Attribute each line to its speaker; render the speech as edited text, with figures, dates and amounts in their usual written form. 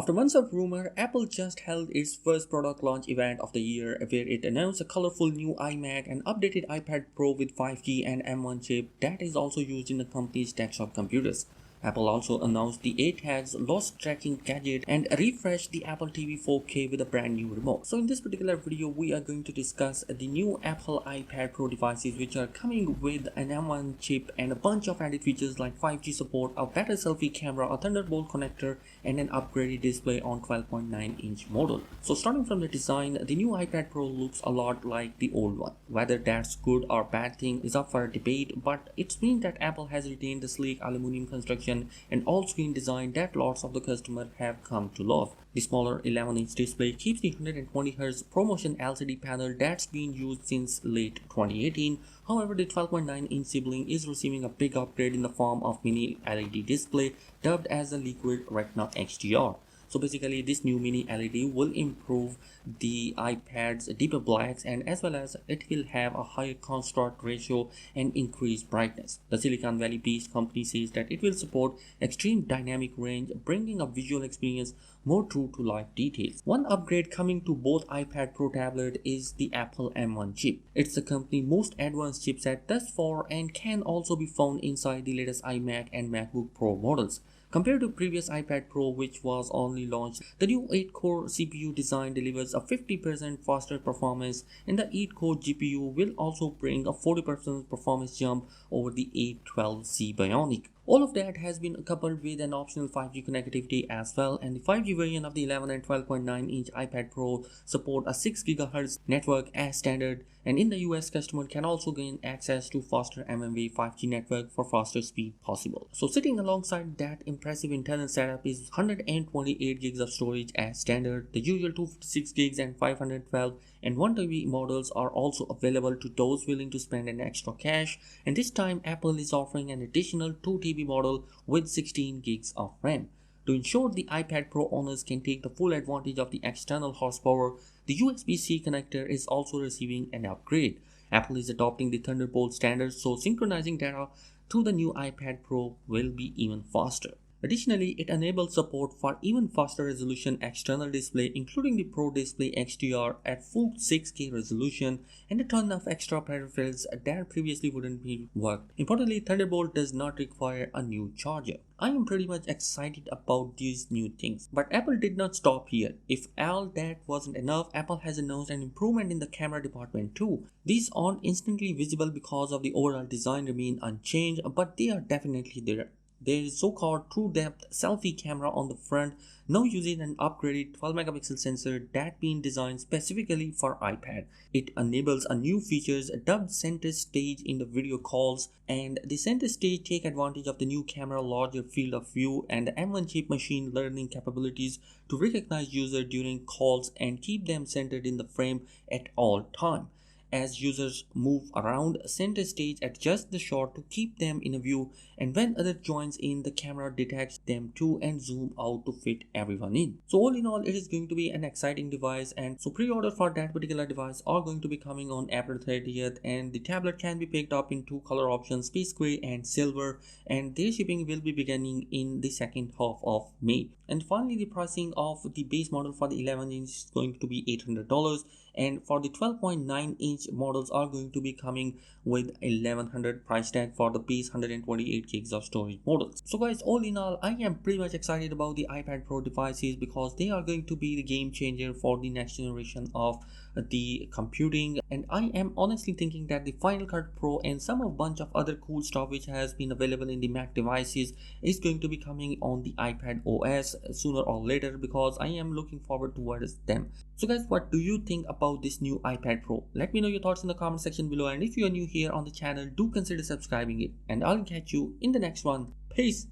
Speaker 1: After months of rumor, Apple just held its first product launch event of the year where it announced a colorful new iMac and updated iPad Pro with 5G and M1 chip that is also used in the company's desktop computers. Apple also announced the AirTags loss tracking gadget and refreshed the Apple TV 4K with a brand new remote. So in this particular video, we are going to discuss the new Apple iPad Pro devices which are coming with an M1 chip and a bunch of added features like 5G support, a better selfie camera, a Thunderbolt connector, and an upgraded display on 12.9-inch model. So starting from the design, the new iPad Pro looks a lot like the old one. Whether that's good or bad thing is up for a debate, but it's means that Apple has retained the sleek aluminum construction and all-screen design that lots of the customers have come to love. The smaller 11-inch display keeps the 120Hz ProMotion LCD panel that's been used since late 2018. However, the 12.9-inch sibling is receiving a big upgrade in the form of mini LED display dubbed as the Liquid Retina XDR. So basically, this new mini LED will improve the iPad's deeper blacks, and as well as it will have a higher contrast ratio and increased brightness. The Silicon Valley based company says that it will support extreme dynamic range, bringing a visual experience more true to life details. One upgrade coming to both iPad Pro tablet is the Apple M1 chip. It's the company's most advanced chipset thus far and can also be found inside the latest iMac and MacBook Pro models. Compared to previous iPad Pro, which was only launched, the new 8-core CPU design delivers a 50% faster performance, and the 8-core GPU will also bring a 40% performance jump over the A12C Bionic. All of that has been coupled with an optional 5G connectivity as well, and the 5G version of the 11 and 12.9-inch iPad Pro support a 6 GHz network as standard, and in the US, customer can also gain access to faster mmWave 5G network for faster speed possible. So sitting alongside that impressive internal setup is 128 gigs of storage as standard. The usual 256 gigs and 512 and 1 TB models are also available to those willing to spend an extra cash, and this time Apple is offering an additional 2 TB model with 16 gigs of RAM. To ensure the iPad Pro owners can take the full advantage of the external horsepower, the USB-C connector is also receiving an upgrade. Apple is adopting the Thunderbolt standard, so synchronizing data to the new iPad Pro will be even faster. Additionally, it enables support for even faster resolution external display, including the Pro Display XDR at full 6K resolution and a ton of extra peripherals that previously wouldn't be worked. Importantly, Thunderbolt does not require a new charger. I am pretty much excited about these new things, but Apple did not stop here. If all that wasn't enough, Apple has announced an improvement in the camera department too. These aren't instantly visible because of the overall design remain unchanged, but they are definitely there. There is so-called true depth selfie camera on the front, now using an upgraded 12 megapixel sensor that been designed specifically for iPad. It enables a new features dubbed center stage in the video calls, and the center stage take advantage of the new camera larger field of view and the M1 chip machine learning capabilities to recognize user during calls and keep them centered in the frame at all time. As users move around, center stage adjusts the shot to keep them in a view, and when other joins in, the camera detects them too and zoom out to fit everyone in. So all in all, it is going to be an exciting device, and so pre-order for that particular device are going to be coming on April 30th, and the tablet can be picked up in two color options, space gray and silver, and their shipping will be beginning in the second half of May. And finally, the pricing of the base model for the 11-inch is going to be $800, and for the 12.9-inch models are going to be coming with $1,100 price tag for the base 128 gigs of storage models. So guys, all in all, I am pretty much excited about the iPad Pro devices because they are going to be the game changer for the next generation of the computing, and I am honestly thinking that the Final Cut Pro and some of bunch of other cool stuff which has been available in the Mac devices is going to be coming on the iPad OS sooner or later, because I am looking forward towards them. So guys, what do you think about this new iPad Pro? Let me know your thoughts in the comment section below, and if you are new here on the channel, do consider subscribing it, and I'll catch you in the next one. Peace.